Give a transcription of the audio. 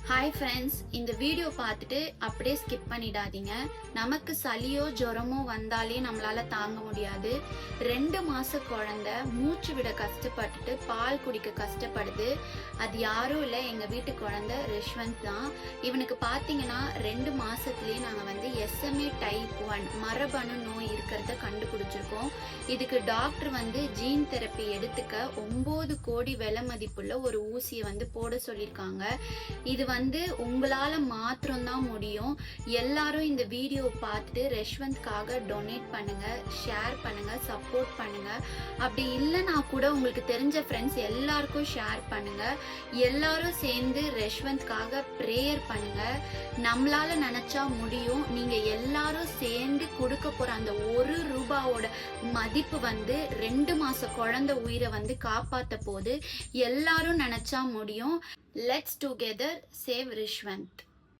Hi friends, இந்த video பார்த்துட்டு அப்படியே ஸ்கிப் பண்ணிடாதீங்க. நமக்கு சளியோ ஜுரமோ வந்தாலே நம்மளால தாங்க முடியாது. 2 மாச குழந்தை மூச்சு விட கஷ்டப்பட்டுட்டு பால் குடிக்க கஷ்டப்படுது. அது யாரும் இல்லை, எங்கள் வீட்டு குழந்தை ரிஷ்வந்த் தான். இவனுக்கு பார்த்தீங்கன்னா 2 மாசத்துலேயே நாங்கள் SMA டைப் 1 மரபணு நோய் இருக்கிறத கண்டுபிடிச்சிருக்கோம். இதுக்கு டாக்டர் ஜீன் தெரப்பி எடுத்துக்க 9 கோடி விலை மதிப்புள்ள ஒரு ஊசியை போட சொல்லியிருக்காங்க. இது உங்களால மாத்திரம்தான் முடியும். எல்லாரும் இந்த வீடியோ பார்த்துட்டு ரிஷ்வந்த்காக டொனேட் பண்ணுங்க, ஷேர் பண்ணுங்க, சப்போர்ட் பண்ணுங்க. அப்படி இல்லைன்னா கூட உங்களுக்கு தெரிஞ்ச ஃப்ரெண்ட்ஸ் எல்லாருக்கும் ஷேர் பண்ணுங்க. எல்லாரும் சேர்ந்து ரிஷ்வந்த்காக ப்ரேயர் பண்ணுங்க. நம்மளால நினைச்சா முடியும். நீங்க எல்லாரும் சேர்ந்து கொடுக்க போற அந்த 1 ரூபாவோட மதிப்பு 2 மாச குழந்தை உயிரை காப்பாத்த போது. எல்லாரும் நினைச்சா முடியும். Let's together save Rishwant.